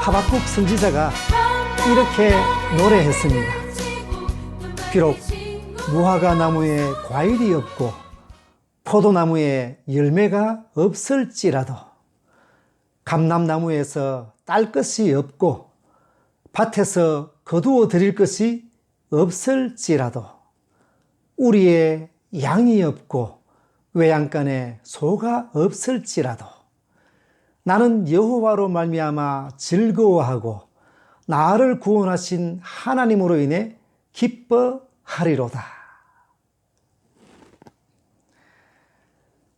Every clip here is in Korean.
하박국 선지자가 이렇게 노래했습니다. 비록 무화과 나무에 과일이 없고 포도나무에 열매가 없을지라도, 감람나무에서 딸 것이 없고 밭에서 거두어 드릴 것이 없을지라도, 우리의 양이 없고 외양간에 소가 없을지라도 나는 여호와로 말미암아 즐거워하고 나를 구원하신 하나님으로 인해 기뻐하리로다.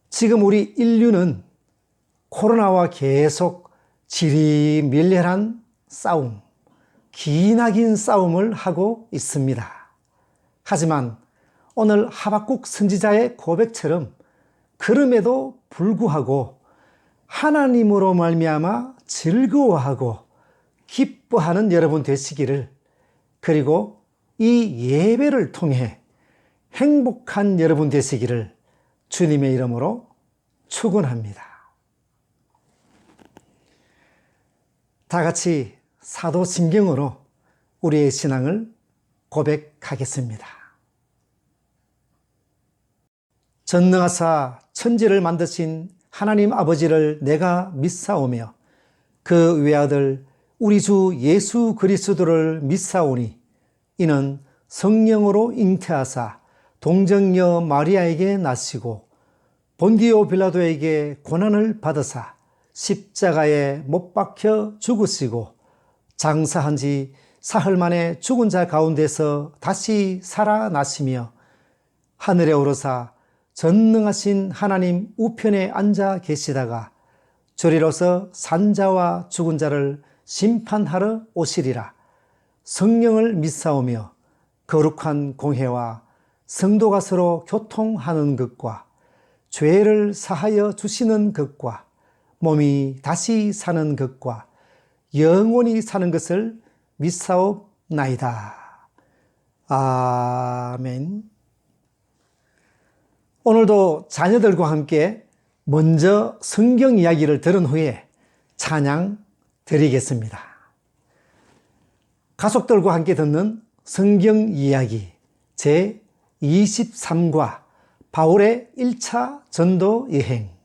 지금 우리 인류는 코로나와 계속 지리밀렬한 싸움, 기나긴 싸움을 하고 있습니다. 하지만 오늘 하박국 선지자의 고백처럼 그럼에도 불구하고 하나님으로 말미암아 즐거워하고 기뻐하는 여러분 되시기를, 그리고 이 예배를 통해 행복한 여러분 되시기를 주님의 이름으로 축원합니다. 다 같이 사도신경으로 우리의 신앙을 고백하겠습니다. 전능하사 천지를 만드신 하나님 아버지를 내가 믿사오며 그 외아들 우리 주 예수 그리스도를 믿사오니, 이는 성령으로 잉태하사 동정녀 마리아에게 나시고 본디오 빌라도에게 고난을 받으사 십자가에 못 박혀 죽으시고 장사한 지 사흘 만에 죽은 자 가운데서 다시 살아나시며 하늘에 오르사 전능하신 하나님 우편에 앉아 계시다가 저리로서 산자와 죽은 자를 심판하러 오시리라. 성령을 믿사오며 거룩한 공회와 성도가 서로 교통하는 것과 죄를 사하여 주시는 것과 몸이 다시 사는 것과 영원히 사는 것을 믿사옵나이다. 아멘. 오늘도 자녀들과 함께 먼저 성경 이야기를 들은 후에 찬양 드리겠습니다. 가족들과 함께 듣는 성경 이야기 제23과 바울의 1차 전도 여행.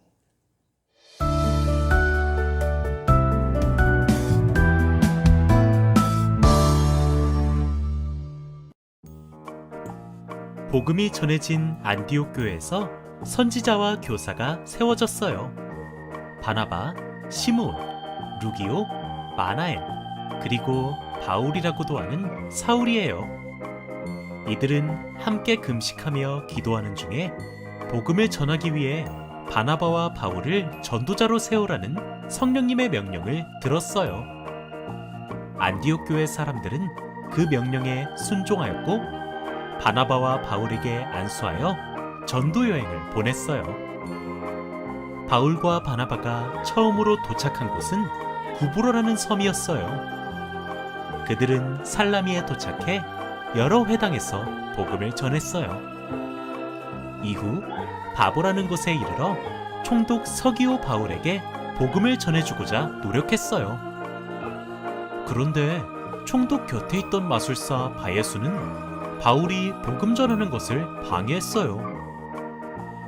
복음이 전해진 안디옥 교회에서 선지자와 교사가 세워졌어요. 바나바, 시므온, 루기오, 마나엘, 그리고 바울이라고도 하는 사울이에요. 이들은 함께 금식하며 기도하는 중에 복음을 전하기 위해 바나바와 바울을 전도자로 세우라는 성령님의 명령을 들었어요. 안디옥 교회 사람들은 그 명령에 순종하였고 바나바와 바울에게 안수하여 전도 여행을 보냈어요. 바울과 바나바가 처음으로 도착한 곳은 구브로라는 섬이었어요. 그들은 살라미에 도착해 여러 회당에서 복음을 전했어요. 이후 바보라는 곳에 이르러 총독 서기오 바울에게 복음을 전해주고자 노력했어요. 그런데 총독 곁에 있던 마술사 바예수는 바울이 복음 전하는 것을 방해했어요.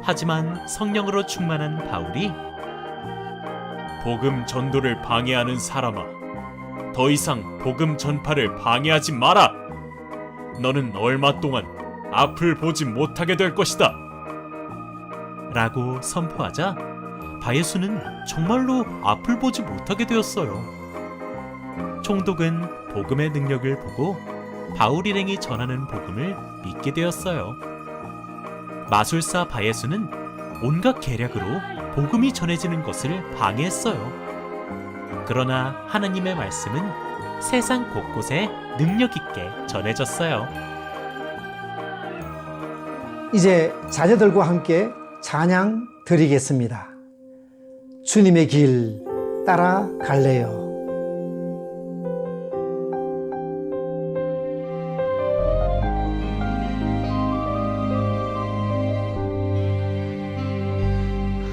하지만 성령으로 충만한 바울이 복음 전도를 방해하는 사람아, 더 이상 복음 전파를 방해하지 마라. 너는 얼마 동안 앞을 보지 못하게 될 것이다. 라고 선포하자 바예수는 정말로 앞을 보지 못하게 되었어요. 총독은 복음의 능력을 보고 바울 일행이 전하는 복음을 믿게 되었어요. 마술사 바예수는 온갖 계략으로 복음이 전해지는 것을 방해했어요. 그러나 하나님의 말씀은 세상 곳곳에 능력 있게 전해졌어요. 이제 자녀들과 함께 찬양 드리겠습니다. 주님의 길 따라갈래요.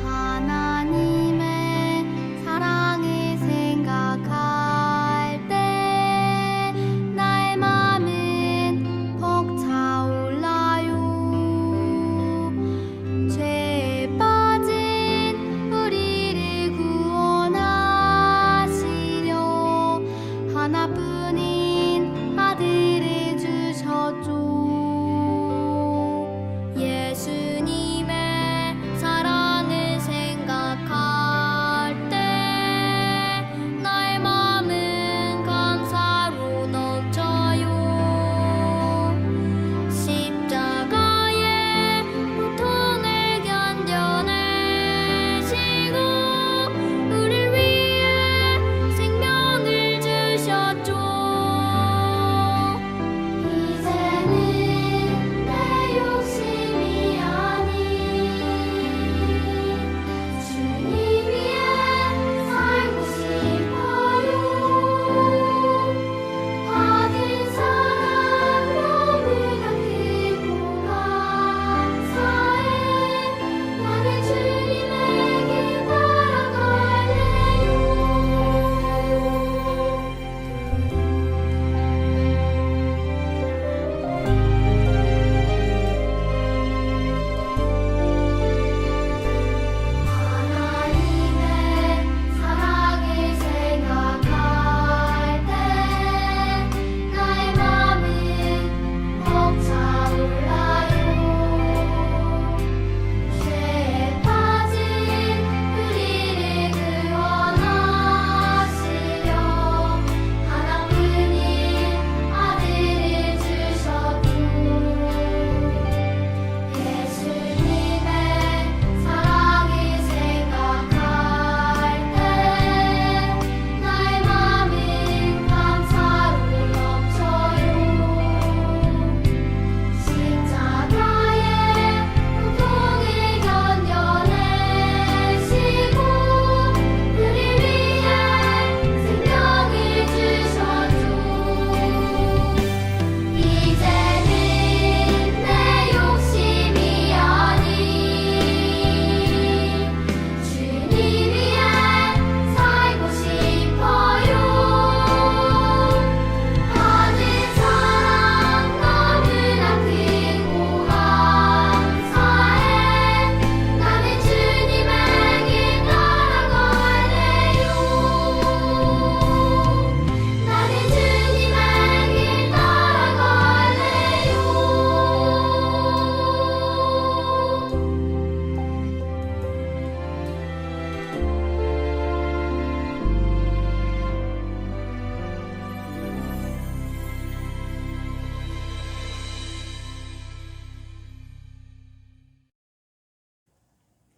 하나님의 사랑을 생각할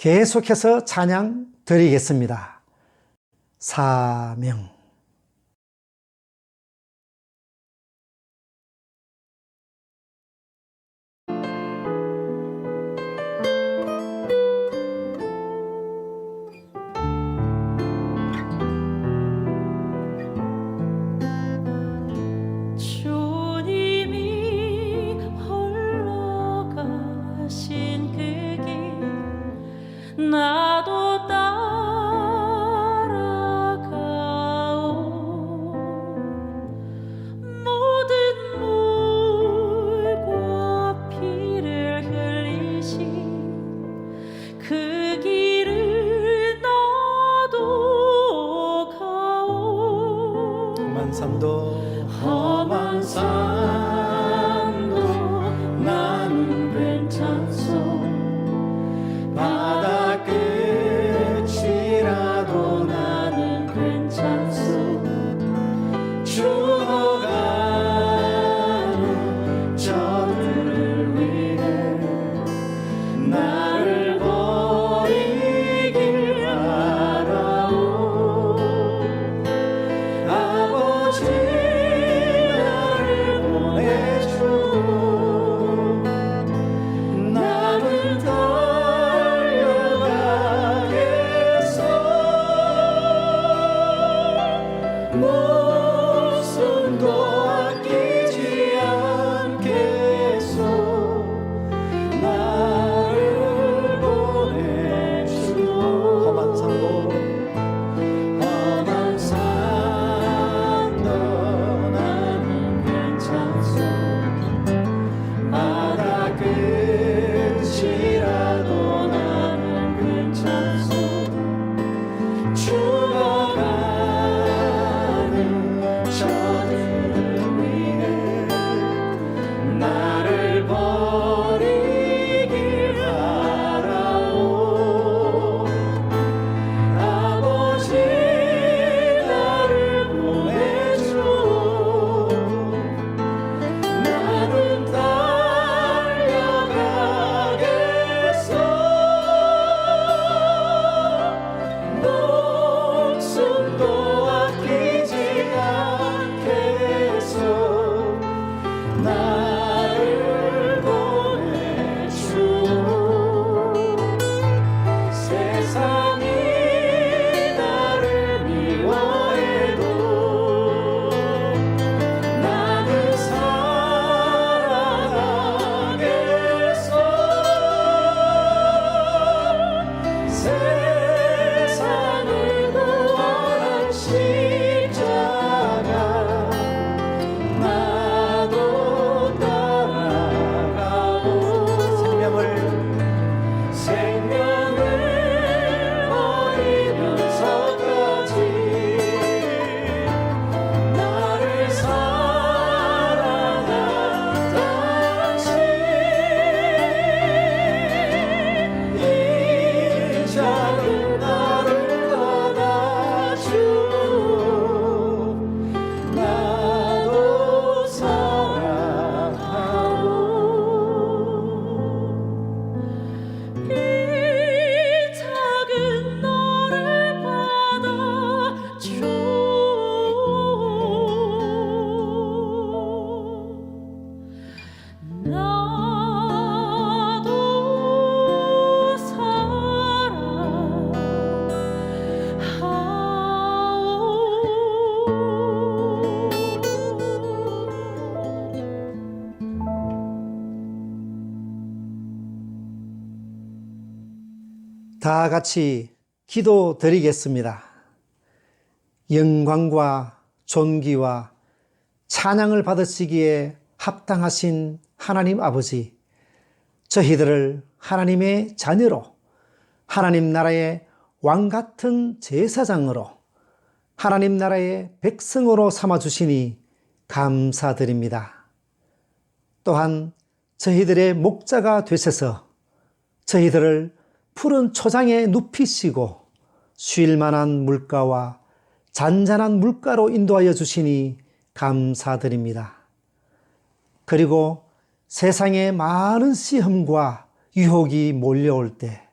계속해서 찬양 드리겠습니다. 사명. 주님이 홀로 가신 그 길 나도 따라가오. 모든 물과 피를 흘리신 그 길을 나도 가오. 험한 삶도 험한 산도 나는 괜찮소. 바다 끝이라도 나는 괜찮소. 죽어가는 저들을 위해 나를 버리길 바라오. 아버지 나를 보내주오. 나는 달려가겠소. 목숨도 아끼지 않겠소. 나를 보내주오. 험한 삶도 험한 산도 나는 괜찮소. 바다 끝이라도 나는 괜찮소. 죽어가는 저들을 위해 나를 버리길 바라오. 아버지 나를 보내주오. 나는 달려가겠소. 목숨도 아끼지 않겠소. 나를 보내주오. 세상이 나를 미워해도 나는 사랑하겠소. 세상을 구원한 십자가 나도 따라가오. 생명을 버리면서까지 나를 사랑한 당신 이 작은 나를 받아주오. 나도 사랑하오. 이 작은 너를 받아줘. 나도 다 같이 기도 드리겠습니다. 영광과 존귀와 찬양을 받으시기에 합당하신 하나님 아버지, 저희들을 하나님의 자녀로, 하나님 나라의 왕같은 제사장으로, 하나님 나라의 백성으로 삼아주시니 감사드립니다. 또한 저희들의 목자가 되셔서 저희들을 푸른 초장에 눕히시고 쉴 만한 물가와 잔잔한 물가로 인도하여 주시니 감사드립니다. 그리고 세상에 많은 시험과 유혹이 몰려올 때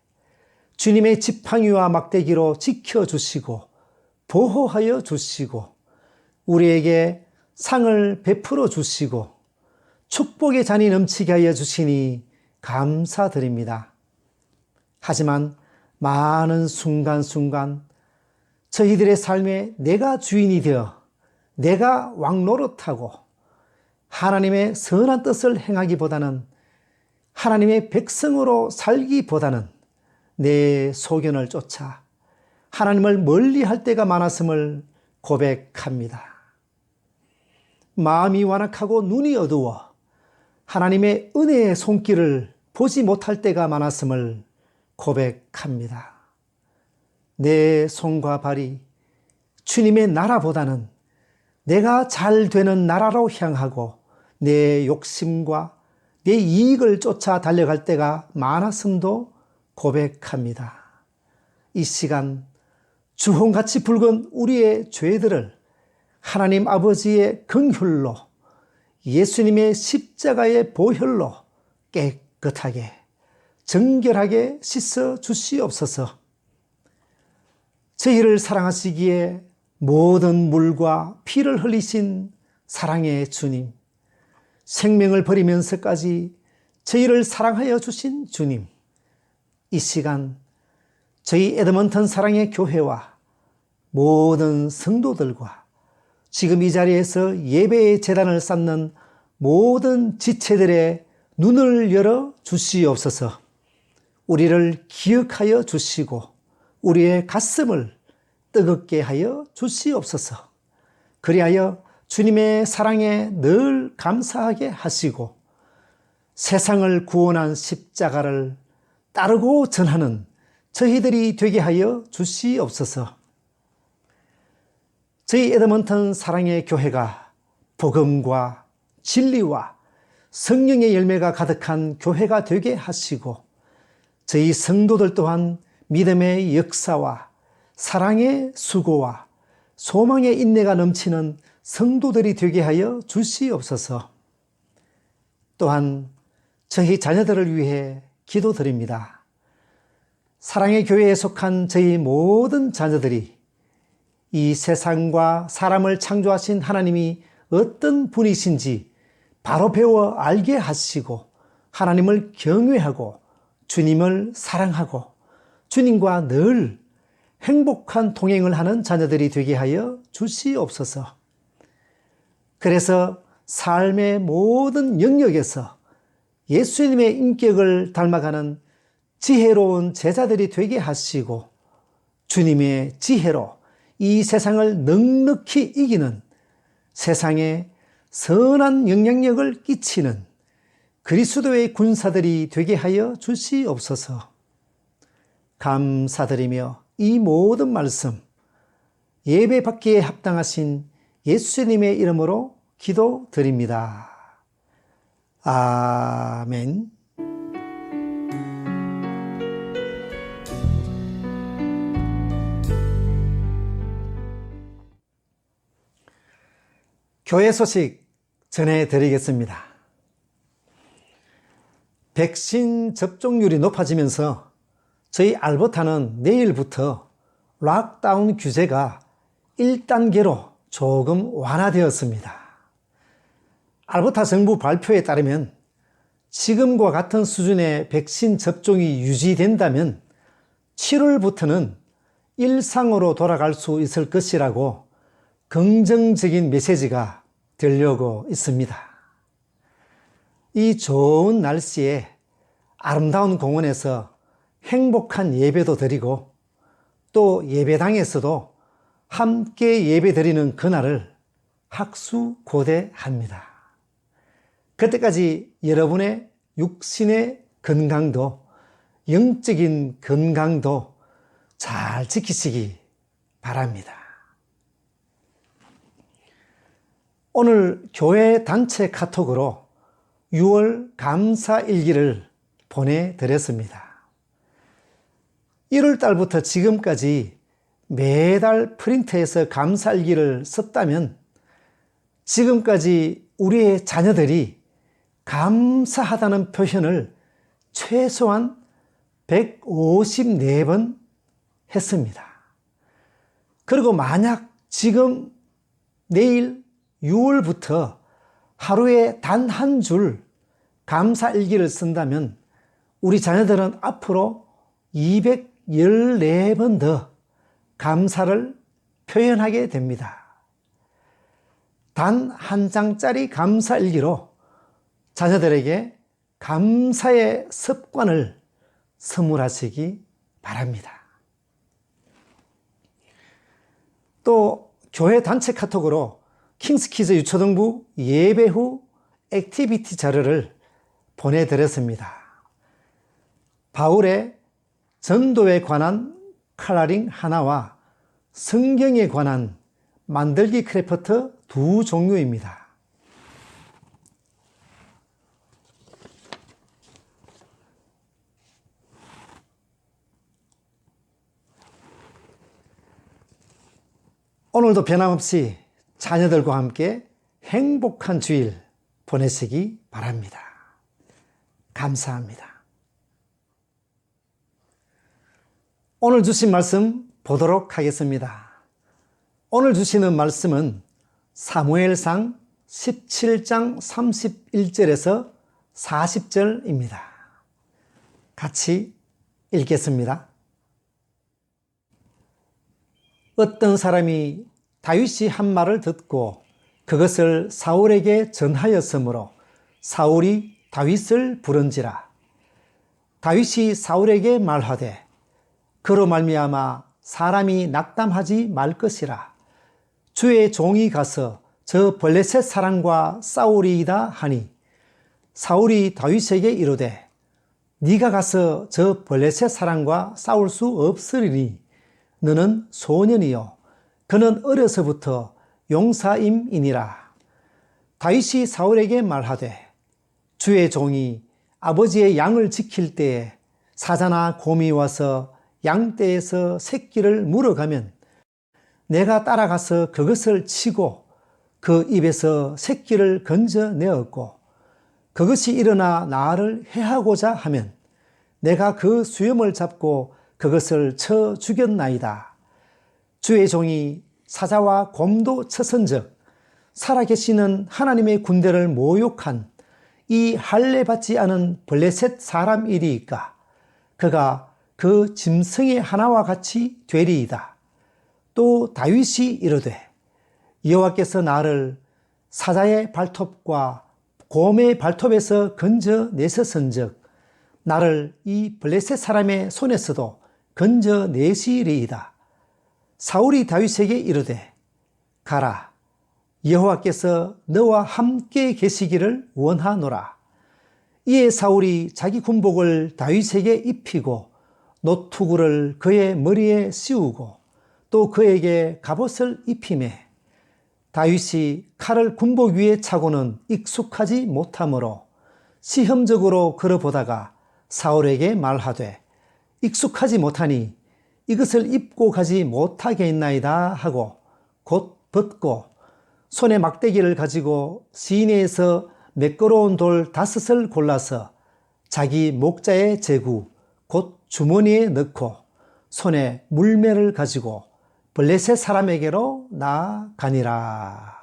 주님의 지팡이와 막대기로 지켜주시고 보호하여 주시고 우리에게 상을 베풀어 주시고 축복의 잔이 넘치게 하여 주시니 감사드립니다. 하지만 많은 순간순간 저희들의 삶에 내가 주인이 되어 내가 왕노릇하고 하나님의 선한 뜻을 행하기보다는 하나님의 백성으로 살기보다는 내 소견을 쫓아 하나님을 멀리할 때가 많았음을 고백합니다. 마음이 완악하고 눈이 어두워 하나님의 은혜의 손길을 보지 못할 때가 많았음을 고백합니다. 내 손과 발이 주님의 나라보다는 내가 잘 되는 나라로 향하고 내 욕심과 내 이익을 쫓아 달려갈 때가 많았음도 고백합니다. 이 시간 주홍같이 붉은 우리의 죄들을 하나님 아버지의 긍휼로 예수님의 십자가의 보혈로 깨끗하게 정결하게 씻어 주시옵소서. 저희를 사랑하시기에 모든 물과 피를 흘리신 사랑의 주님, 생명을 버리면서까지 저희를 사랑하여 주신 주님, 이 시간 저희 에드먼턴 사랑의 교회와 모든 성도들과 지금 이 자리에서 예배의 제단을 쌓는 모든 지체들의 눈을 열어 주시옵소서. 우리를 기억하여 주시고 우리의 가슴을 뜨겁게 하여 주시옵소서. 그리하여 주님의 사랑에 늘 감사하게 하시고 세상을 구원한 십자가를 따르고 전하는 저희들이 되게 하여 주시옵소서. 저희 에드먼턴 사랑의 교회가 복음과 진리와 성령의 열매가 가득한 교회가 되게 하시고 저희 성도들 또한 믿음의 역사와 사랑의 수고와 소망의 인내가 넘치는 성도들이 되게 하여 주시옵소서. 또한 저희 자녀들을 위해 기도드립니다. 사랑의 교회에 속한 저희 모든 자녀들이 이 세상과 사람을 창조하신 하나님이 어떤 분이신지 바로 배워 알게 하시고 하나님을 경외하고 주님을 사랑하고 주님과 늘 행복한 동행을 하는 자녀들이 되게 하여 주시옵소서. 그래서 삶의 모든 영역에서 예수님의 인격을 닮아가는 지혜로운 제자들이 되게 하시고 주님의 지혜로 이 세상을 넉넉히 이기는 세상에 선한 영향력을 끼치는 그리스도의 군사들이 되게 하여 주시옵소서. 감사드리며 이 모든 말씀 예배 받기에 합당하신 예수님의 이름으로 기도드립니다. 아멘. 교회 소식 전해드리겠습니다. 백신 접종률이 높아지면서 저희 알버타는 내일부터 락다운 규제가 1단계로 조금 완화되었습니다. 알버타 정부 발표에 따르면 지금과 같은 수준의 백신 접종이 유지된다면 7월부터는 일상으로 돌아갈 수 있을 것이라고 긍정적인 메시지가 들려오고 있습니다. 이 좋은 날씨에 아름다운 공원에서 행복한 예배도 드리고 또 예배당에서도 함께 예배 드리는 그날을 학수고대합니다. 그때까지 여러분의 육신의 건강도 영적인 건강도 잘 지키시기 바랍니다. 오늘 교회 단체 카톡으로 6월 감사일기를 보내드렸습니다. 1월 달부터 지금까지 매달 프린트해서 감사일기를 썼다면 지금까지 우리의 자녀들이 감사하다는 표현을 최소한 154번 했습니다. 그리고 만약 지금 내일 6월부터 하루에 단 한 줄 감사일기를 쓴다면 우리 자녀들은 앞으로 214번 더 감사를 표현하게 됩니다. 단 한 장짜리 감사일기로 자녀들에게 감사의 습관을 선물하시기 바랍니다. 또 교회 단체 카톡으로 킹스키즈 유초등부 예배 후 액티비티 자료를 보내드렸습니다. 바울의 전도에 관한 컬러링 하나와 성경에 관한 만들기 크래프트 2 종류입니다. 오늘도 변함없이 자녀들과 함께 행복한 주일 보내시기 바랍니다. 감사합니다. 오늘 주신 말씀 보도록 하겠습니다. 오늘 주시는 말씀은 사무엘상 17장 31절에서 40절입니다. 같이 읽겠습니다. 어떤 사람이 다윗이 한 말을 듣고 그것을 사울에게 전하였으므로 사울이 다윗을 부른지라. 다윗이 사울에게 말하되 그로 말미암아 사람이 낙담하지 말 것이라. 주의 종이 가서 저 블레셋 사람과 싸우리이다 하니 사울이 다윗에게 이르되 네가 가서 저 블레셋 사람과 싸울 수 없으리니 너는 소년이요 그는 어려서부터 용사임이니라. 다윗이 사울에게 말하되 주의 종이 아버지의 양을 지킬 때에 사자나 곰이 와서 양떼에서 새끼를 물어가면 내가 따라가서 그것을 치고 그 입에서 새끼를 건져내었고 그것이 일어나 나를 해하고자 하면 내가 그 수염을 잡고 그것을 쳐 죽였나이다. 주의 종이 사자와 곰도 쳐선즉 살아계시는 하나님의 군대를 모욕한 이 할례받지 않은 블레셋 사람이리이까 그가 그 짐승의 하나와 같이 되리이다. 또 다윗이 이르되 여호와께서 나를 사자의 발톱과 곰의 발톱에서 건져내셨은즉 나를 이 블레셋 사람의 손에서도 건져내시리이다. 사울이 다윗에게 이르되 가라 여호와께서 너와 함께 계시기를 원하노라. 이에 사울이 자기 군복을 다윗에게 입히고 노투구를 그의 머리에 씌우고 또 그에게 갑옷을 입히매 다윗이 칼을 군복 위에 차고는 익숙하지 못하므로 시험적으로 걸어보다가 사울에게 말하되 익숙하지 못하니 이것을 입고 가지 못하겠나이다 하고 곧 벗고 손에 막대기를 가지고 시내에서 매끄러운 돌 5을 골라서 자기 목자의 제구 곧 주머니에 넣고 손에 물매를 가지고 블레셋 사람에게로 나아가니라.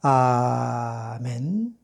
아멘.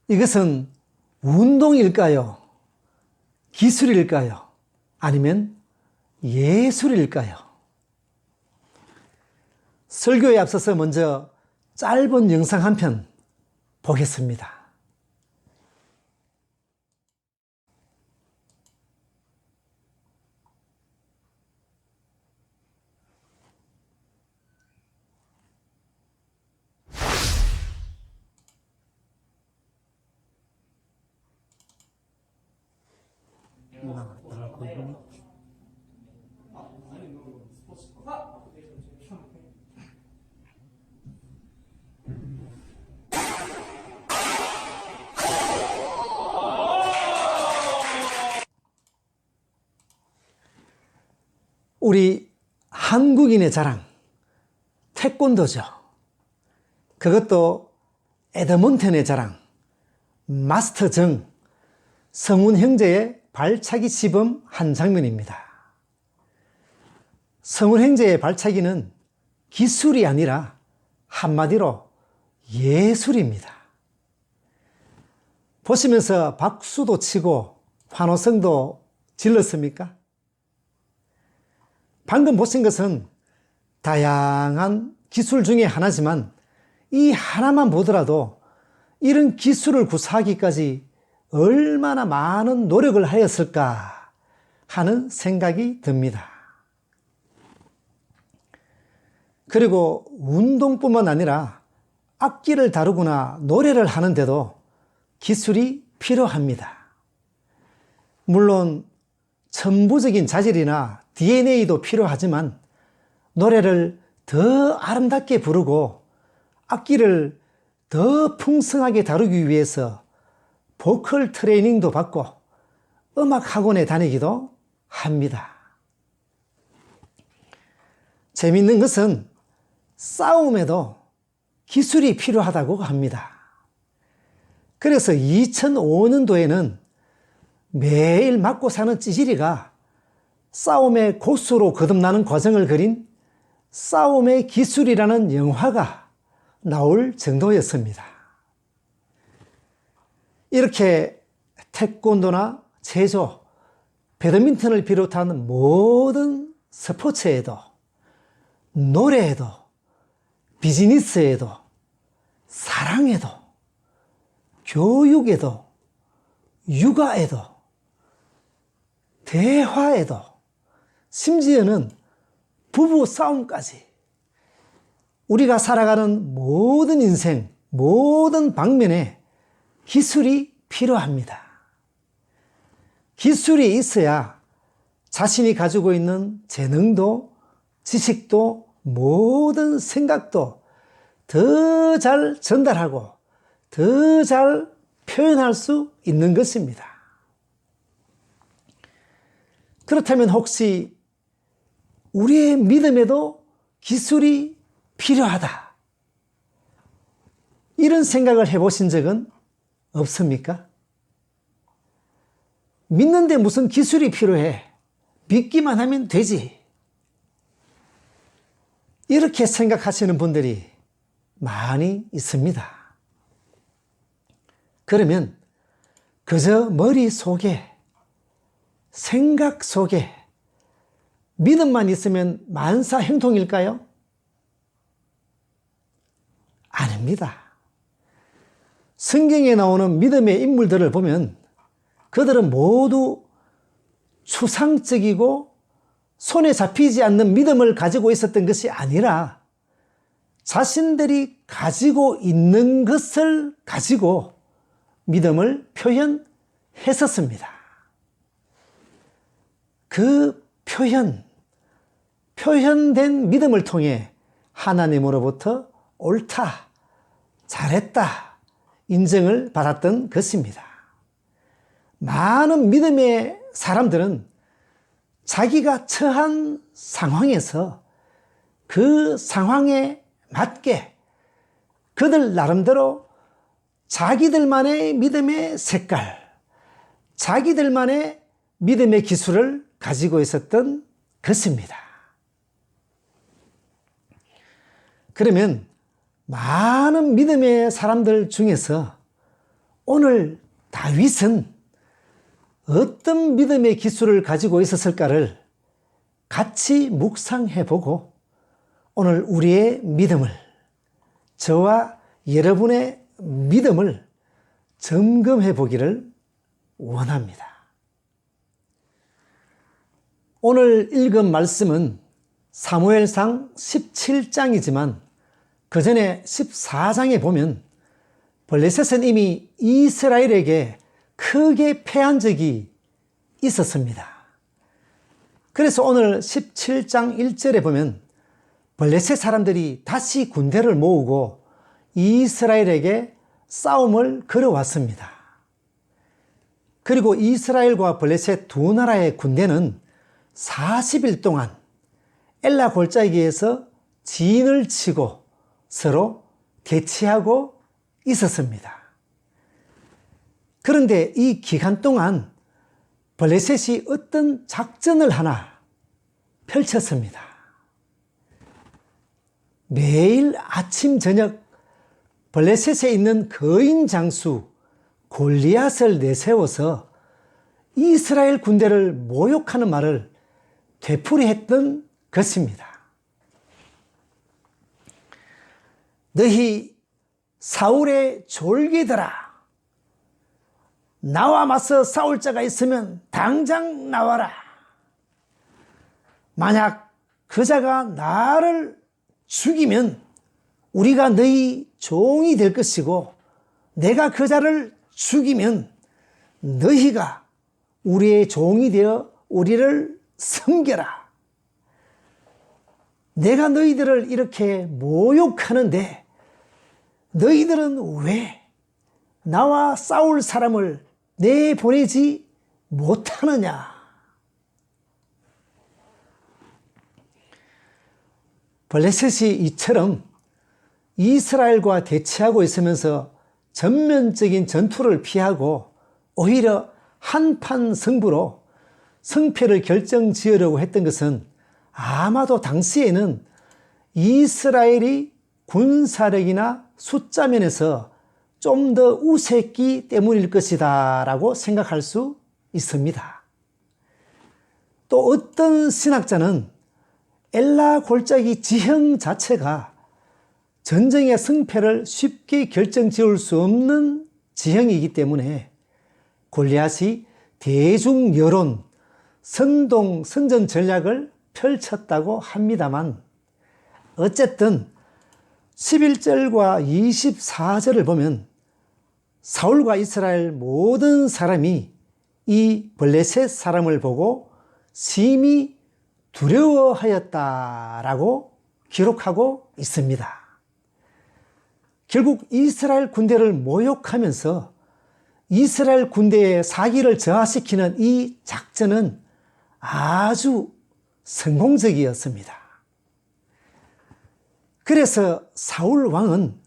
이것은 운동일까요? 기술일까요? 아니면 예술일까요? 설교에 앞서서 먼저 짧은 영상 한 편 보겠습니다. 우리 한국인의 자랑, 태권도죠. 그것도 에드먼튼의 자랑, 마스터 정, 성훈 형제의 발차기 시범 한 장면입니다. 성훈 형제의 발차기는 기술이 아니라 한마디로 예술입니다. 보시면서 박수도 치고 환호성도 질렀습니까? 방금 보신 것은 다양한 기술 중에 하나지만 이 하나만 보더라도 이런 기술을 구사하기까지 얼마나 많은 노력을 하였을까 하는 생각이 듭니다. 그리고 운동뿐만 아니라 악기를 다루거나 노래를 하는데도 기술이 필요합니다. 물론 천부적인 자질이나 DNA도 필요하지만 노래를 더 아름답게 부르고 악기를 더 풍성하게 다루기 위해서 보컬 트레이닝도 받고 음악 학원에 다니기도 합니다. 재미있는 것은 싸움에도 기술이 필요하다고 합니다. 그래서 2005년도에는 매일 맞고 사는 찌질이가 싸움의 고수로 거듭나는 과정을 그린 싸움의 기술이라는 영화가 나올 정도였습니다. 이렇게 태권도나 체조, 배드민턴을 비롯한 모든 스포츠에도, 노래에도, 비즈니스에도, 사랑에도, 교육에도, 육아에도, 대화에도, 심지어는 부부 싸움까지 우리가 살아가는 모든 인생, 모든 방면에 기술이 필요합니다. 기술이 있어야 자신이 가지고 있는 재능도, 지식도, 모든 생각도 더 잘 전달하고 더 잘 표현할 수 있는 것입니다. 그렇다면 혹시 우리의 믿음에도 기술이 필요하다, 이런 생각을 해보신 적은 없습니까? 믿는데 무슨 기술이 필요해? 믿기만 하면 되지. 이렇게 생각하시는 분들이 많이 있습니다. 그러면 그저 머릿속에, 생각 속에 믿음만 있으면 만사 형통일까요? 아닙니다. 성경에 나오는 믿음의 인물들을 보면 그들은 모두 추상적이고 손에 잡히지 않는 믿음을 가지고 있었던 것이 아니라 자신들이 가지고 있는 것을 가지고 믿음을 표현했었습니다. 그 표현된 믿음을 통해 하나님으로부터 옳다, 잘했다 인정을 받았던 것입니다. 많은 믿음의 사람들은 자기가 처한 상황에서 그 상황에 맞게 그들 나름대로 자기들만의 믿음의 색깔, 자기들만의 믿음의 기술을 가지고 있었던 것입니다. 그러면 많은 믿음의 사람들 중에서 오늘 다윗은 어떤 믿음의 기술을 가지고 있었을까를 같이 묵상해 보고 오늘 우리의 믿음을, 저와 여러분의 믿음을 점검해 보기를 원합니다. 오늘 읽은 말씀은 사무엘상 17장이지만 그 전에 14장에 보면 블레셋은 이미 이스라엘에게 크게 패한 적이 있었습니다. 그래서 오늘 17장 1절에 보면 블레셋 사람들이 다시 군대를 모으고 이스라엘에게 싸움을 걸어왔습니다. 그리고 이스라엘과 블레셋 두 나라의 군대는 40일 동안 엘라 골짜기에서 진을 치고 서로 대치하고 있었습니다. 그런데 이 기간 동안 블레셋이 어떤 작전을 하나 펼쳤습니다. 매일 아침 저녁 블레셋에 있는 거인 장수 골리앗을 내세워서 이스라엘 군대를 모욕하는 말을 되풀이했던 것입니다. 너희 사울의 졸기들아, 나와 맞서 싸울 자가 있으면 당장 나와라. 만약 그 자가 나를 죽이면 우리가 너희 종이 될 것이고, 내가 그 자를 죽이면 너희가 우리의 종이 되어 우리를 섬겨라. 내가 너희들을 이렇게 모욕하는데 너희들은 왜 나와 싸울 사람을 내보내지 못하느냐? 블레셋이 이처럼 이스라엘과 대치하고 있으면서 전면적인 전투를 피하고 오히려 한판 승부로 승패를 결정지으려고 했던 것은 아마도 당시에는 이스라엘이 군사력이나 숫자 면에서 좀 더 우세했기 때문일 것이다 라고 생각할 수 있습니다. 또 어떤 신학자는 엘라 골짜기 지형 자체가 전쟁의 승패를 쉽게 결정지을 수 없는 지형이기 때문에 골리앗이 대중 여론, 선동, 선전 전략을 펼쳤다고 합니다만, 어쨌든 11절과 24절을 보면 사울과 이스라엘 모든 사람이 이 블레셋 사람을 보고 심히 두려워하였다라고 기록하고 있습니다. 결국 이스라엘 군대를 모욕하면서 이스라엘 군대의 사기를 저하시키는 이 작전은 아주 성공적이었습니다. 그래서 사울 왕은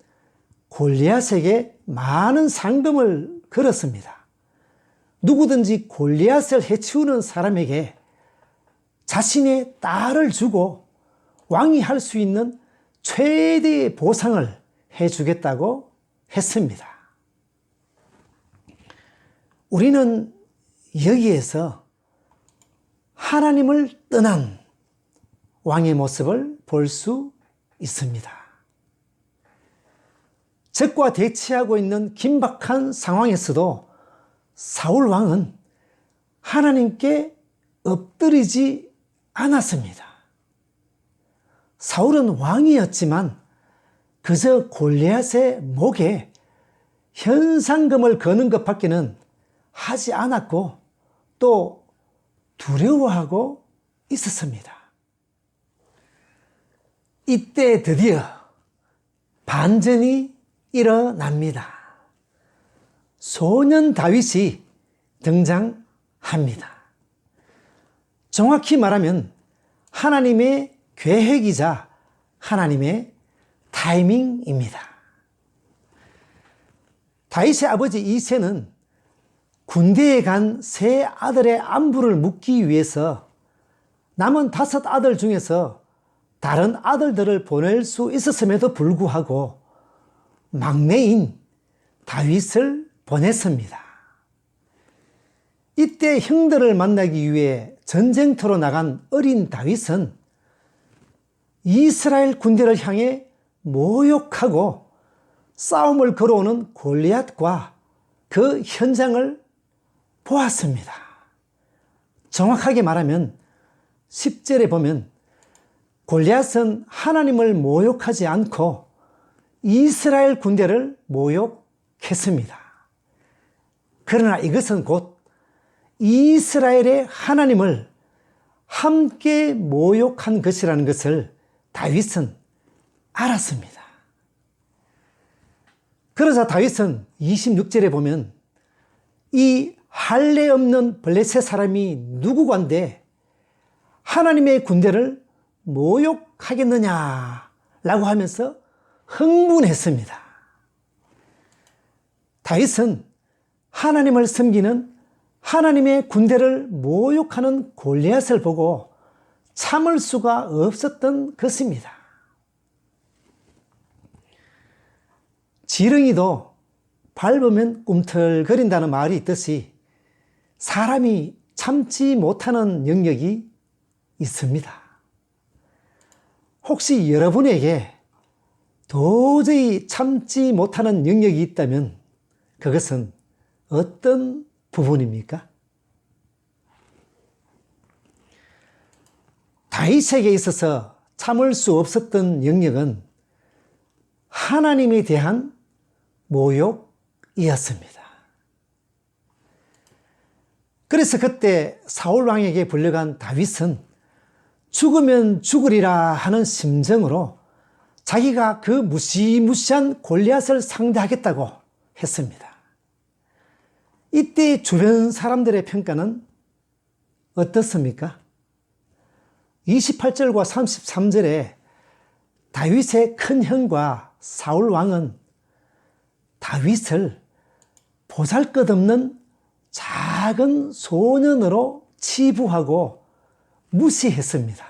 골리앗에게 많은 상금을 걸었습니다. 누구든지 골리앗을 해치우는 사람에게 자신의 딸을 주고 왕이 할 수 있는 최대의 보상을 해주겠다고 했습니다. 우리는 여기에서 하나님을 떠난 왕의 모습을 볼 수 있습니다. 적과 대치하고 있는 긴박한 상황에서도 사울 왕은 하나님께 엎드리지 않았습니다. 사울은 왕이었지만 그저 골리앗의 목에 현상금을 거는 것밖에는 하지 않았고 또 두려워하고 있었습니다. 이때 드디어 반전이 일어납니다. 소년 다윗이 등장합니다. 정확히 말하면 하나님의 계획이자 하나님의 타이밍입니다. 다윗의 아버지 이새는 군대에 간 세 아들의 안부를 묻기 위해서 남은 5 아들 중에서 다른 아들들을 보낼 수 있었음에도 불구하고 막내인 다윗을 보냈습니다. 이때 형들을 만나기 위해 전쟁터로 나간 어린 다윗은 이스라엘 군대를 향해 모욕하고 싸움을 걸어오는 골리앗과 그 현장을 보았습니다. 정확하게 말하면 10절에 보면 골리앗은 하나님을 모욕하지 않고 이스라엘 군대를 모욕했습니다. 그러나 이것은 곧 이스라엘의 하나님을 함께 모욕한 것이라는 것을 다윗은 알았습니다. 그러자 다윗은 26절에 보면 이 할례 없는 블레셋 사람이 누구건데 하나님의 군대를 모욕하겠느냐라고 하면서 흥분했습니다. 다윗은 하나님을 섬기는 하나님의 군대를 모욕하는 골리앗을 보고 참을 수가 없었던 것입니다. 지렁이도 밟으면 꿈틀거린다는 말이 있듯이 사람이 참지 못하는 영역이 있습니다. 혹시 여러분에게 도저히 참지 못하는 영역이 있다면 그것은 어떤 부분입니까? 다윗에게 있어서 참을 수 없었던 영역은 하나님에 대한 모욕이었습니다. 그래서 그때 사울 왕에게 불려간 다윗은 죽으면 죽으리라 하는 심정으로 자기가 그 무시무시한 골리앗을 상대하겠다고 했습니다. 이때 주변 사람들의 평가는 어떻습니까? 28절과 33절에 다윗의 큰 형과 사울 왕은 다윗을 보잘것없는 작은 소년으로 치부하고 무시했습니다.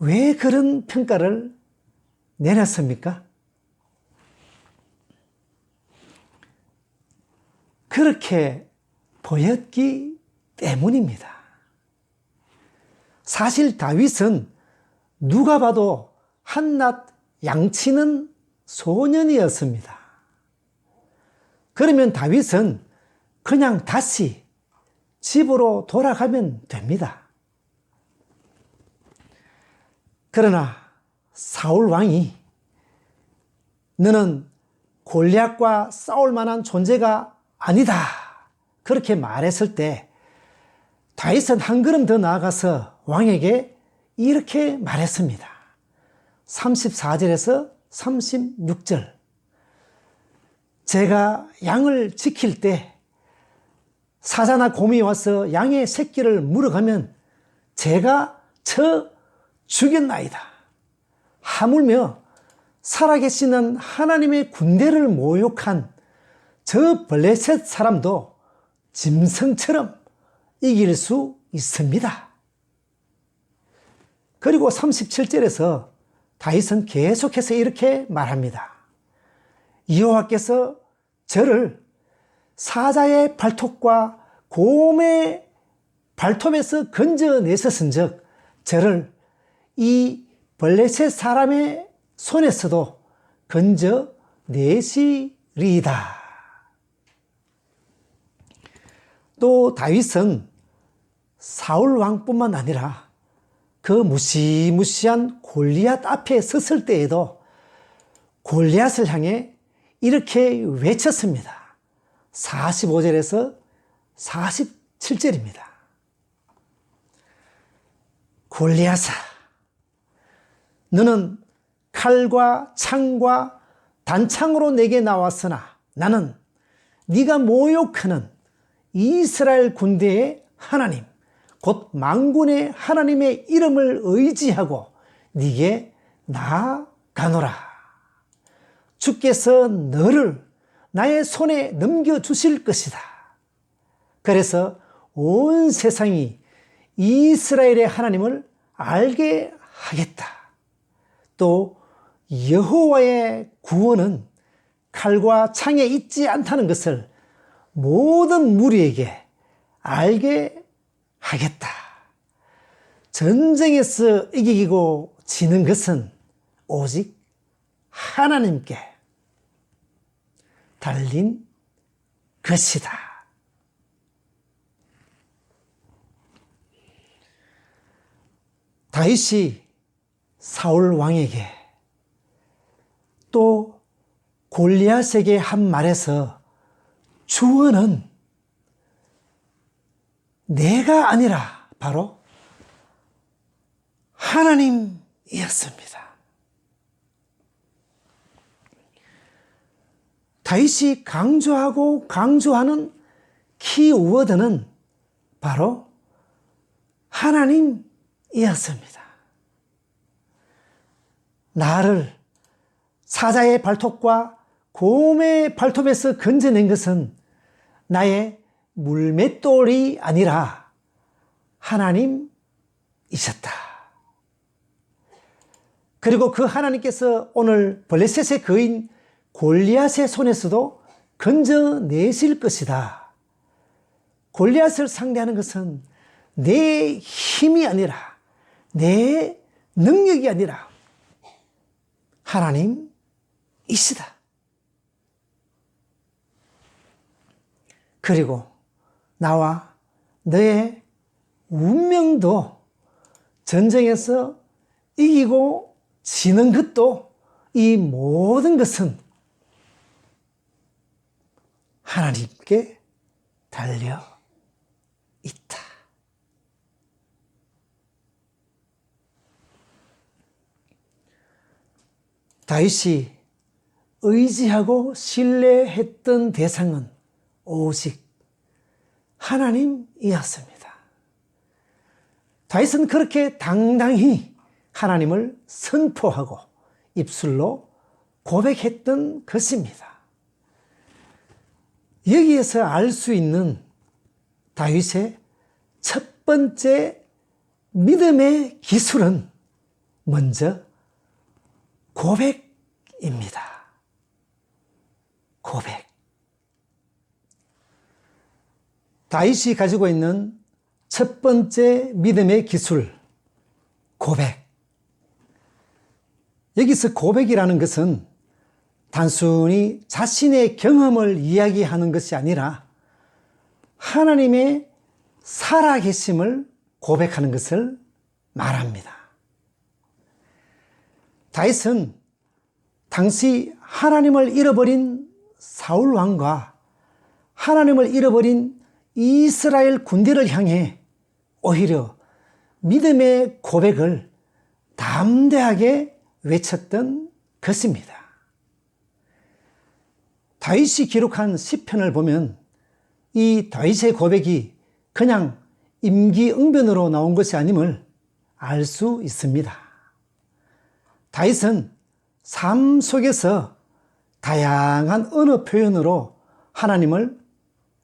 왜 그런 평가를 내렸습니까? 그렇게 보였기 때문입니다. 사실 다윗은 누가 봐도 한낱 양치는 소년이었습니다. 그러면 다윗은 그냥 다시 집으로 돌아가면 됩니다. 그러나 사울 왕이 너는 골리앗과 싸울 만한 존재가 아니다 그렇게 말했을 때 다윗은 한 걸음 더 나아가서 왕에게 이렇게 말했습니다. 34절에서 36절 제가 양을 지킬 때 사자나 곰이 와서 양의 새끼를 물어가면 제가 쳐 죽였나이다. 하물며 살아계시는 하나님의 군대를 모욕한 저 블레셋 사람도 짐승처럼 이길 수 있습니다. 그리고 37절에서 다윗은 계속해서 이렇게 말합니다. 여호와께서 저를 사자의 발톱과 곰의 발톱에서 건져내셨은즉 저를 이 블레셋 사람의 손에서도 건져내시리이다. 또 다윗은 사울 왕뿐만 아니라 그 무시무시한 골리앗 앞에 섰을 때에도 골리앗을 향해 이렇게 외쳤습니다. 45절에서 47절입니다. 골리앗아, 너는 칼과 창과 단창으로 내게 나왔으나 나는 네가 모욕하는 이스라엘 군대의 하나님 곧 만군의 하나님의 이름을 의지하고 네게 나아가노라. 주께서 너를 나의 손에 넘겨주실 것이다. 그래서 온 세상이 이스라엘의 하나님을 알게 하겠다. 또 여호와의 구원은 칼과 창에 있지 않다는 것을 모든 무리에게 알게 하겠다. 전쟁에서 이기고 지는 것은 오직 하나님께 달린 것이다. 다윗이 사울 왕에게 또 골리앗에게 한 말에서 주어는 내가 아니라 바로 하나님이었습니다. 다윗이 강조하고 강조하는 키워드는 바로 하나님이었습니다. 나를 사자의 발톱과 곰의 발톱에서 건져낸 것은 나의 물맷돌이 아니라 하나님이셨다. 그리고 그 하나님께서 오늘 블레셋의 거인 골리앗의 손에서도 건져내실 것이다. 골리앗을 상대하는 것은 내 힘이 아니라, 내 능력이 아니라 하나님이시다. 그리고 나와 너의 운명도 전쟁에서 이기고 지는 것도 이 모든 것은 하나님께 달려 있다. 다윗이 의지하고 신뢰했던 대상은 오직 하나님이었습니다. 다윗은 그렇게 당당히 하나님을 선포하고 입술로 고백했던 것입니다. 여기에서 알 수 있는 다윗의 첫 번째 믿음의 기술은 먼저 고백입니다. 고백. 다윗이 가지고 있는 첫 번째 믿음의 기술, 고백. 여기서 고백이라는 것은 단순히 자신의 경험을 이야기하는 것이 아니라 하나님의 살아계심을 고백하는 것을 말합니다. 다윗은 당시 하나님을 잃어버린 사울 왕과 하나님을 잃어버린 이스라엘 군대를 향해 오히려 믿음의 고백을 담대하게 외쳤던 것입니다. 다윗이 기록한 시편을 보면 이 다윗의 고백이 그냥 임기응변으로 나온 것이 아님을 알 수 있습니다. 다윗은 삶 속에서 다양한 언어 표현으로 하나님을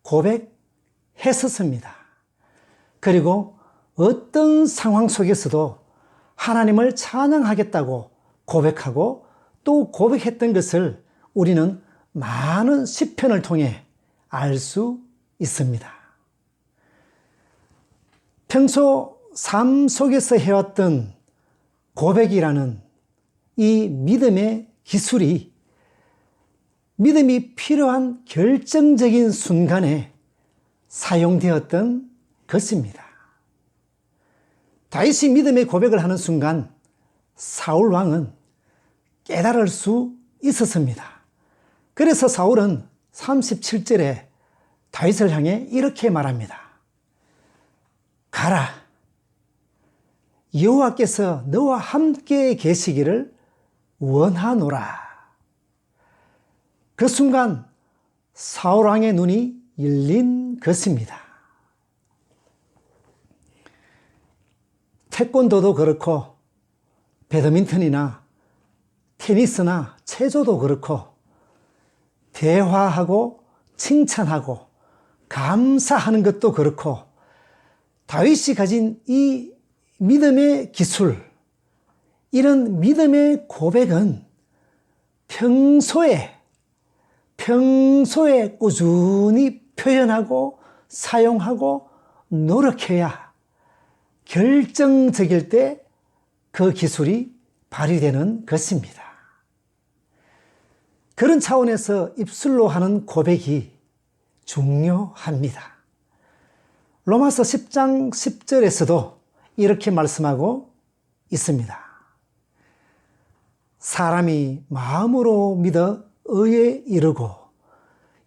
고백했었습니다. 그리고 어떤 상황 속에서도 하나님을 찬양하겠다고 고백하고 또 고백했던 것을 우리는 많은 시편을 통해 알 수 있습니다. 평소 삶 속에서 해왔던 고백이라는 이 믿음의 기술이 믿음이 필요한 결정적인 순간에 사용되었던 것입니다. 다윗이 믿음의 고백을 하는 순간 사울 왕은 깨달을 수 있었습니다. 그래서 사울은 37절에 다윗을 향해 이렇게 말합니다. 가라. 여호와께서 너와 함께 계시기를 원하노라. 그 순간 사울 왕의 눈이 열린 것입니다. 태권도도 그렇고 배드민턴이나 테니스나 체조도 그렇고 대화하고 칭찬하고 감사하는 것도 그렇고 다윗이 가진 이 믿음의 기술, 이런 믿음의 고백은 평소에 평소에 꾸준히 표현하고 사용하고 노력해야 결정적일 때 그 기술이 발휘되는 것입니다. 그런 차원에서 입술로 하는 고백이 중요합니다. 로마서 10장 10절에서도 이렇게 말씀하고 있습니다. 사람이 마음으로 믿어 의에 이르고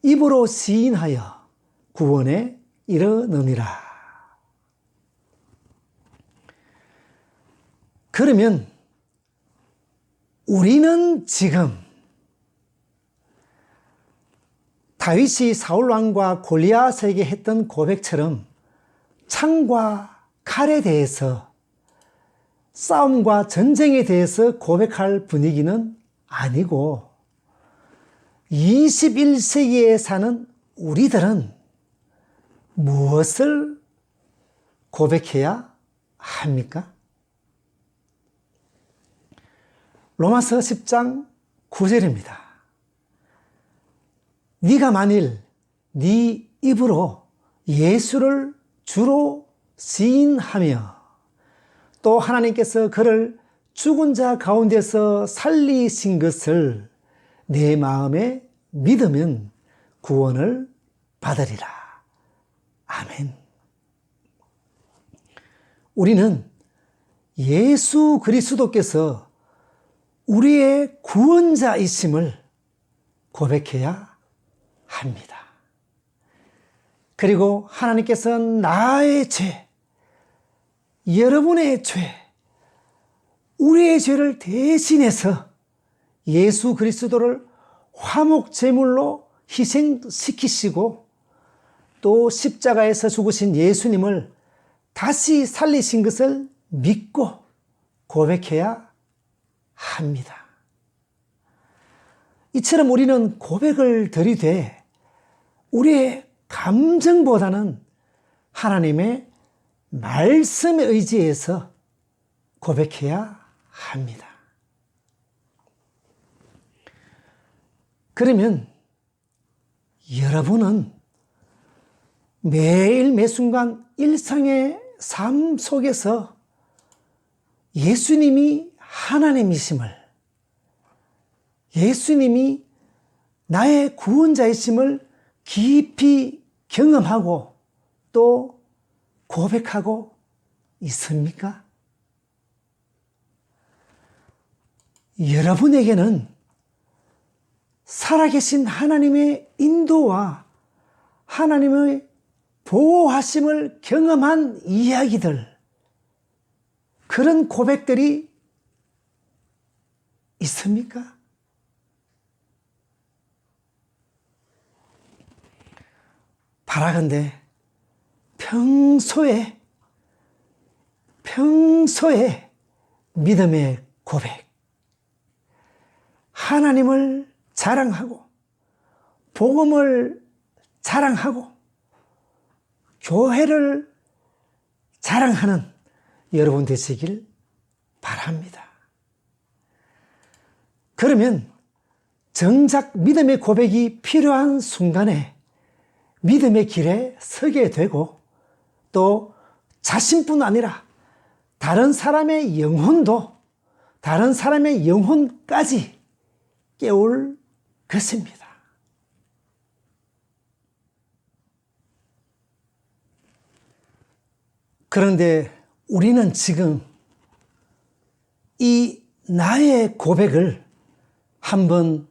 입으로 시인하여 구원에 이르느니라. 그러면 우리는 지금 다윗이 사울왕과 골리앗에게 했던 고백처럼 창과 칼에 대해서 싸움과 전쟁에 대해서 고백할 분위기는 아니고 21세기에 사는 우리들은 무엇을 고백해야 합니까? 로마서 10장 9절입니다. 네가 만일 네 입으로 예수를 주로 시인하며 또 하나님께서 그를 죽은 자 가운데서 살리신 것을 내 마음에 믿으면 구원을 받으리라. 아멘. 우리는 예수 그리스도께서 우리의 구원자이심을 고백해야 합니다. 그리고 하나님께서 나의 죄, 여러분의 죄, 우리의 죄를 대신해서 예수 그리스도를 화목제물로 희생시키시고 또 십자가에서 죽으신 예수님을 다시 살리신 것을 믿고 고백해야 합니다. 이처럼 우리는 고백을 드리되 우리의 감정보다는 하나님의 말씀에 의지해서 고백해야 합니다. 그러면 여러분은 매일 매순간 일상의 삶 속에서 예수님이 하나님이심을, 예수님이 나의 구원자이심을 깊이 경험하고 또 고백하고 있습니까? 여러분에게는 살아계신 하나님의 인도와 하나님의 보호하심을 경험한 이야기들, 그런 고백들이 있습니까? 바라건대 평소에 믿음의 고백, 하나님을 자랑하고 복음을 자랑하고 교회를 자랑하는 여러분 되시길 바랍니다. 그러면 정작 믿음의 고백이 필요한 순간에 믿음의 길에 서게 되고 또 자신뿐 아니라 다른 사람의 영혼도, 다른 사람의 영혼까지 깨울 것입니다. 그런데 우리는 지금 이 나의 고백을 한번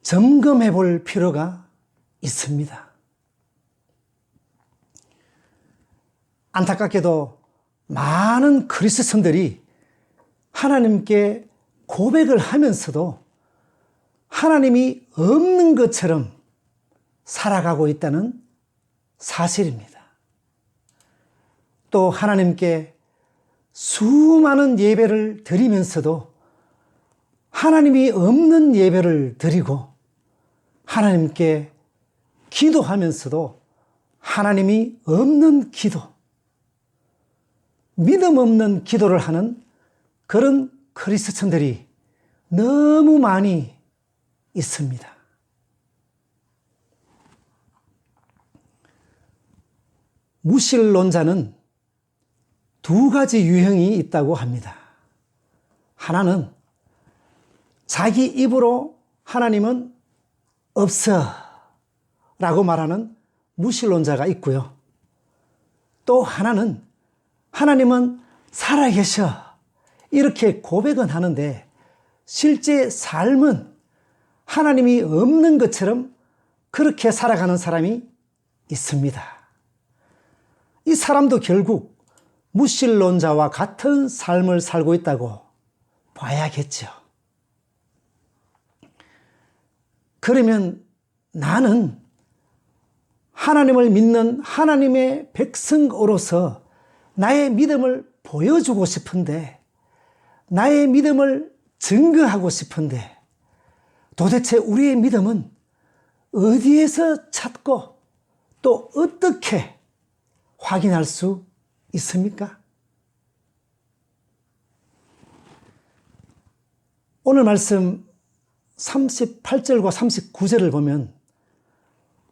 점검해 볼 필요가 있습니다. 안타깝게도 많은 그리스도인들이 하나님께 고백을 하면서도 하나님이 없는 것처럼 살아가고 있다는 사실입니다. 또 하나님께 수많은 예배를 드리면서도 하나님이 없는 예배를 드리고 하나님께 기도하면서도 하나님이 없는 기도, 믿음 없는 기도를 하는 그런 그리스도인들이 너무 많이 있습니다. 무신론자는 두 가지 유형이 있다고 합니다. 하나는 자기 입으로 하나님은 없어 라고 말하는 무신론자가 있고요. 또 하나는 하나님은 살아계셔 이렇게 고백은 하는데 실제 삶은 하나님이 없는 것처럼 그렇게 살아가는 사람이 있습니다. 이 사람도 결국 무신론자와 같은 삶을 살고 있다고 봐야겠죠. 그러면 나는 하나님을 믿는 하나님의 백성으로서 나의 믿음을 보여주고 싶은데, 나의 믿음을 증거하고 싶은데, 도대체 우리의 믿음은 어디에서 찾고 또 어떻게 확인할 수 있습니까? 오늘 말씀 38절과 39절을 보면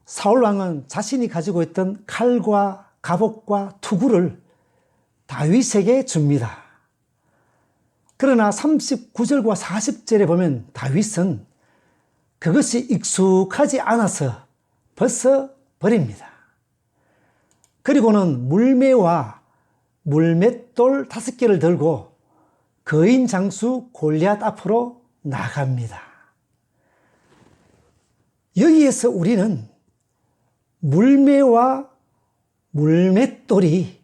사울왕은 자신이 가지고 있던 칼과 갑옷과 투구를 다윗에게 줍니다. 그러나 39절과 40절에 보면 다윗은 그것이 익숙하지 않아서 벗어버립니다. 그리고는 물매와 물맷돌 5개를 들고 거인 장수 골리앗 앞으로 나갑니다. 여기에서 우리는 물매와 물맷돌이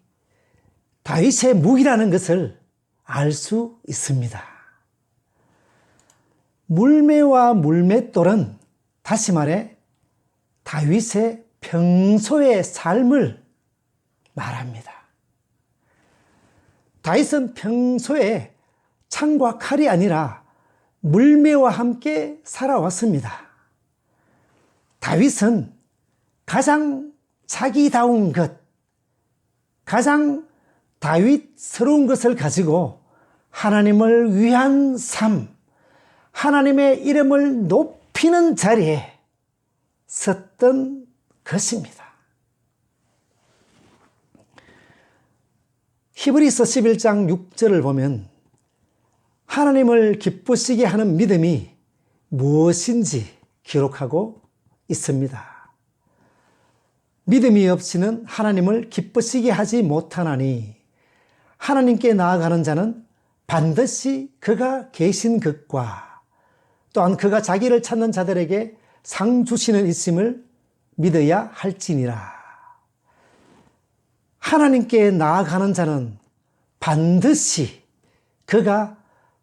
다윗의 무기라는 것을 알 수 있습니다. 물매와 물맷돌은 다시 말해 다윗의 평소의 삶을 말합니다. 다윗은 평소에 창과 칼이 아니라 물매와 함께 살아왔습니다. 다윗은 가장 자기다운 것, 가장 다윗스러운 것을 가지고 하나님을 위한 삶, 하나님의 이름을 높이는 자리에 섰던 것입니다. 히브리서 11장 6절을 보면 하나님을 기쁘시게 하는 믿음이 무엇인지 기록하고 있습니다. 믿음이 없이는 하나님을 기쁘시게 하지 못하나니 하나님께 나아가는 자는 반드시 그가 계신 것과 또한 그가 자기를 찾는 자들에게 상 주시는 있음을 믿어야 할지니라. 하나님께 나아가는 자는 반드시 그가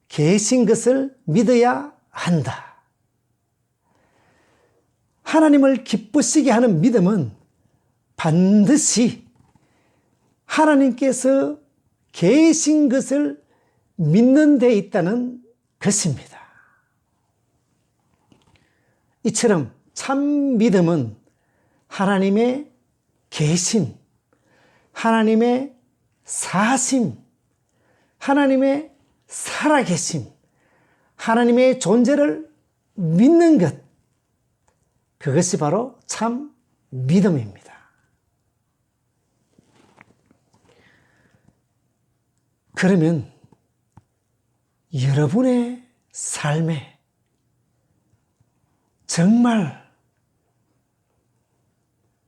계신 것을 믿어야 한다. 하나님을 기쁘시게 하는 믿음은 반드시 하나님께서 계신 것을 믿는 데 있다는 것입니다. 이처럼 참 믿음은 하나님의 계심, 하나님의 사심, 하나님의 살아계심, 하나님의 존재를 믿는 것, 그것이 바로 참 믿음입니다. 그러면 여러분의 삶에 정말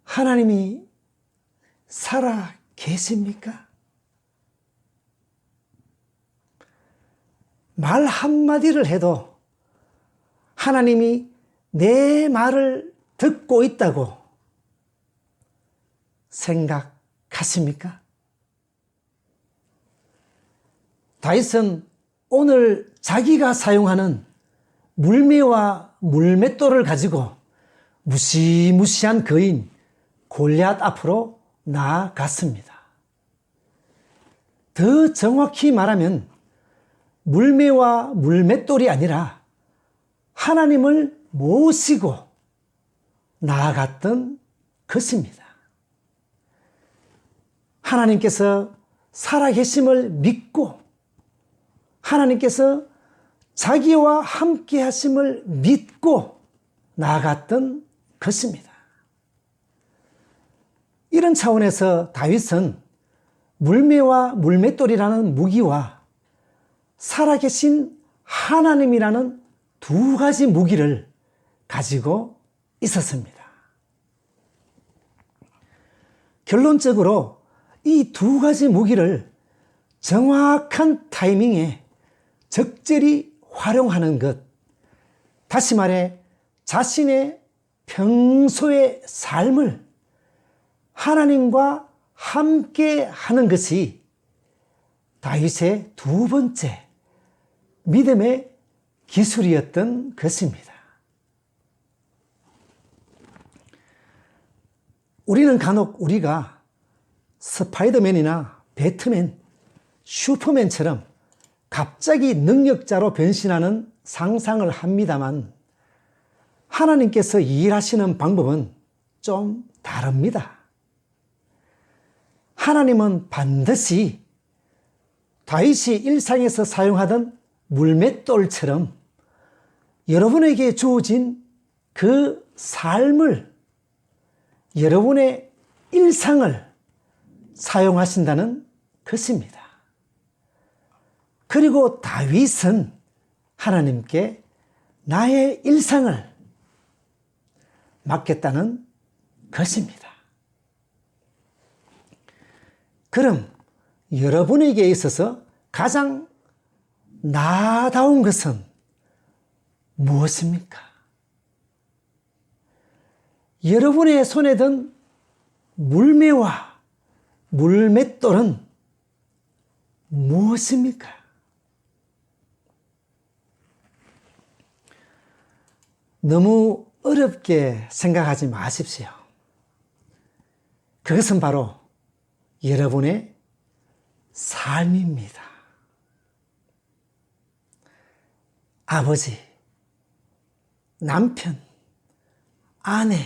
하나님이 살아 계십니까? 말 한마디를 해도 하나님이 내 말을 듣고 있다고 생각하십니까? 다윗은 오늘 자기가 사용하는 물매와 물맷돌을 가지고 무시무시한 거인 골리앗 앞으로 나아갔습니다. 더 정확히 말하면 물매와 물맷돌이 아니라 하나님을 모시고 나아갔던 것입니다. 하나님께서 살아계심을 믿고 하나님께서 자기와 함께 하심을 믿고 나아갔던 것입니다. 이런 차원에서 다윗은 물매와 물맷돌이라는 무기와 살아계신 하나님이라는 두 가지 무기를 가지고 있었습니다. 결론적으로 이 두 가지 무기를 정확한 타이밍에 적절히 활용하는 것, 다시 말해 자신의 평소의 삶을 하나님과 함께 하는 것이 다윗의 두 번째 믿음의 기술이었던 것입니다. 우리는 간혹 우리가 스파이더맨이나 배트맨, 슈퍼맨처럼 갑자기 능력자로 변신하는 상상을 합니다만 하나님께서 일하시는 방법은 좀 다릅니다. 하나님은 반드시 다윗이 일상에서 사용하던 물맷돌처럼 여러분에게 주어진 그 삶을, 여러분의 일상을 사용하신다는 것입니다. 그리고 다윗은 하나님께 나의 일상을 맡겼다는 것입니다. 그럼 여러분에게 있어서 가장 나다운 것은 무엇입니까? 여러분의 손에 든 물매와 물맷돌은 무엇입니까? 너무 어렵게 생각하지 마십시오. 그것은 바로 여러분의 삶입니다. 아버지, 남편, 아내,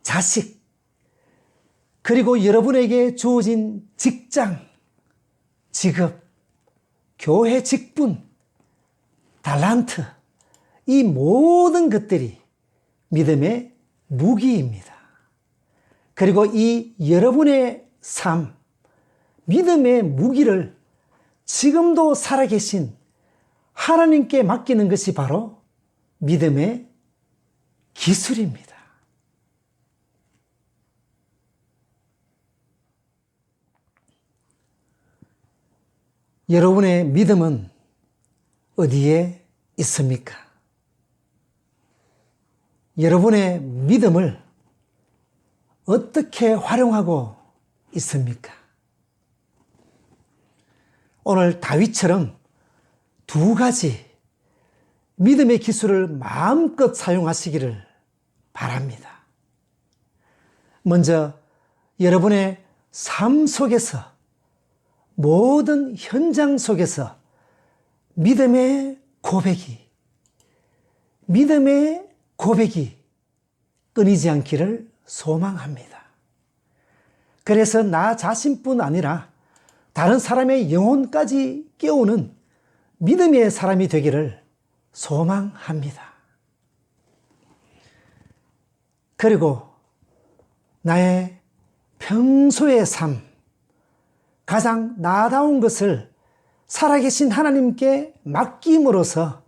자식, 그리고 여러분에게 주어진 직장, 직업, 교회 직분, 달란트, 이 모든 것들이 믿음의 무기입니다. 그리고 이 여러분의 삶, 믿음의 무기를 지금도 살아계신 하나님께 맡기는 것이 바로 믿음의 기술입니다. 여러분의 믿음은 어디에 있습니까? 여러분의 믿음을 어떻게 활용하고 있습니까? 오늘 다윗처럼 두 가지 믿음의 기술을 마음껏 사용하시기를 바랍니다. 먼저 여러분의 삶 속에서, 모든 현장 속에서 믿음의 고백이 끊이지 않기를 소망합니다. 그래서 나 자신뿐 아니라 다른 사람의 영혼까지 깨우는 믿음의 사람이 되기를 소망합니다. 그리고 나의 평소의 삶, 가장 나다운 것을 살아계신 하나님께 맡김으로써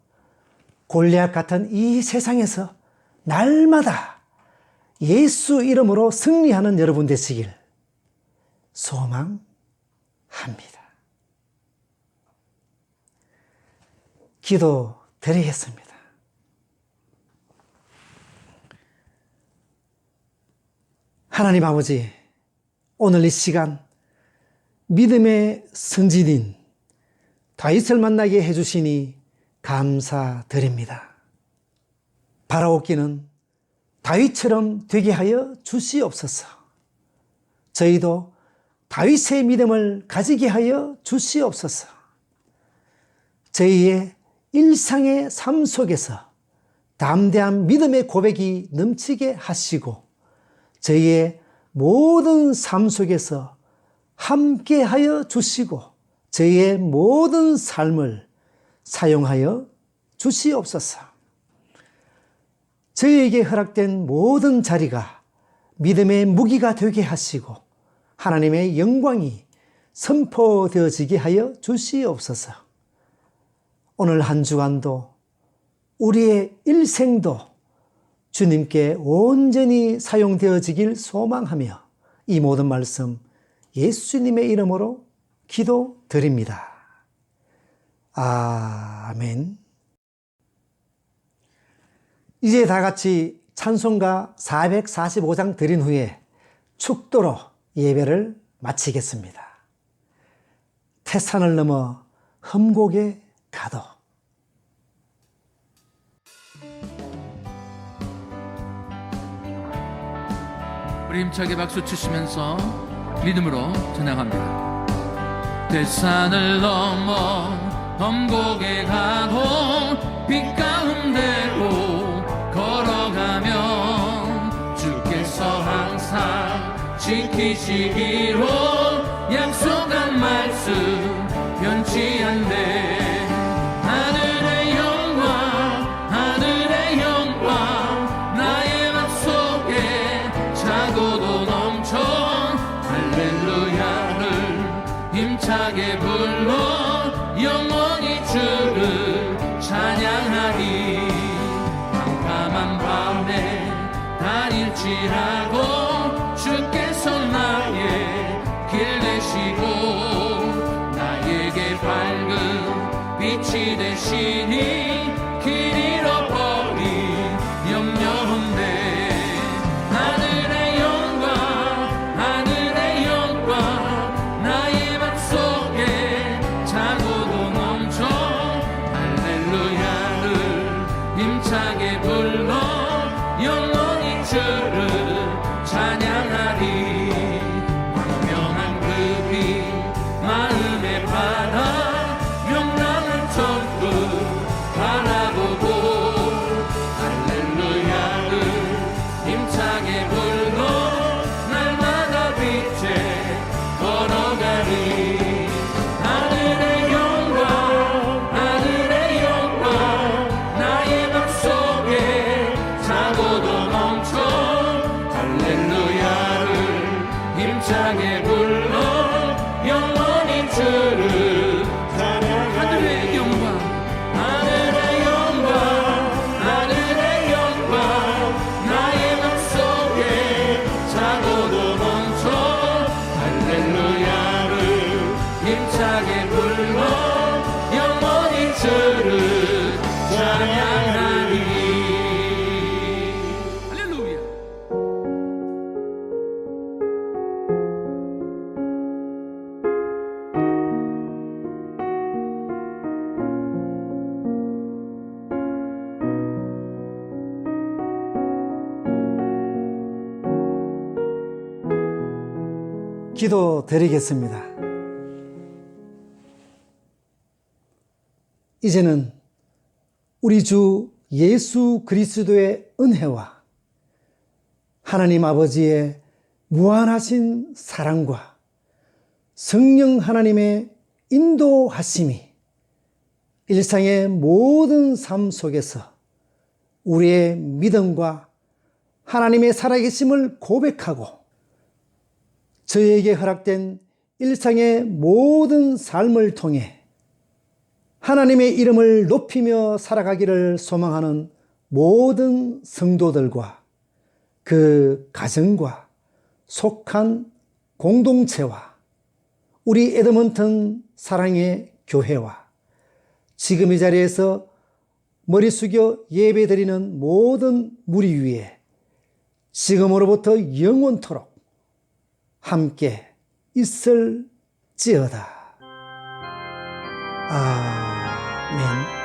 골리앗 같은 이 세상에서 날마다 예수 이름으로 승리하는 여러분 되시길 소망합니다. 기도 드리겠습니다. 하나님 아버지, 오늘 이 시간 믿음의 선진인 다윗을 만나게 해주시니 감사드립니다. 바라옵기는 다윗처럼 되게 하여 주시옵소서. 저희도 다윗의 믿음을 가지게 하여 주시옵소서. 저희의 일상의 삶 속에서 담대한 믿음의 고백이 넘치게 하시고 저희의 모든 삶 속에서 함께 하여 주시고 저희의 모든 삶을 사용하여 주시옵소서. 저희에게 허락된 모든 자리가 믿음의 무기가 되게 하시고 하나님의 영광이 선포되어지게 하여 주시옵소서. 오늘 한 주간도 우리의 일생도 주님께 온전히 사용되어지길 소망하며 이 모든 말씀 예수님의 이름으로 기도드립니다. 아멘. 이제 다 같이 찬송가 445장 드린 후에 축도로 예배를 마치겠습니다. 태산을 넘어 험곡에 가도. 우리 힘차게 박수 치시면서 믿음으로 찬양합니다. 태산을 넘어 험곡에 가도 빛 가운데로 걸어가면 주께서 항상 지키시기로 약속한 말씀 변치 않네. 하늘의 영광 하늘의 영광 나의 맘속에 차고도 넘쳐 할렐루야를 힘차게 불러 영원히 주를 찬양하리. 캄캄한 밤에 다닐지라도 주께서 나의 길 되시고 나에게 밝은 빛이 되시니 길 잃어버린 염려없네. 하늘의 영광 하늘의 영광 나의 맘속에 차고도 넘쳐 할렐루야를 힘차게 불러 영원히 주를 찬양하리. 광명한 그 빛 마음에 받아 명랑한 천국 바라보고 할렐루야를 힘차게 불러 날마다 빛에 걸어가리. 하늘의 영광 하늘의 영광 나의 맘속에 차고도 넘쳐 할렐루야를 힘차게 불러 영원히 주를 찬양하리. 하늘의 영광 하늘의 영광 하늘의 영광 나의 맘속에 차고도 넘쳐 할렐루야를 힘차게 불러 영원히 주를 찬양하리. 할렐루야. 기도 드리겠습니다. 이제는 우리 주 예수 그리스도의 은혜와 하나님 아버지의 무한하신 사랑과 성령 하나님의 인도하심이 일상의 모든 삶 속에서 우리의 믿음과 하나님의 살아계심을 고백하고 저에게 허락된 일상의 모든 삶을 통해 하나님의 이름을 높이며 살아가기를 소망하는 모든 성도들과 그 가정과 속한 공동체와 우리 에드먼튼 사랑의 교회와 지금 이 자리에서 머리 숙여 예배드리는 모든 무리 위에 지금으로부터 영원토록 함께 있을지어다. 아멘.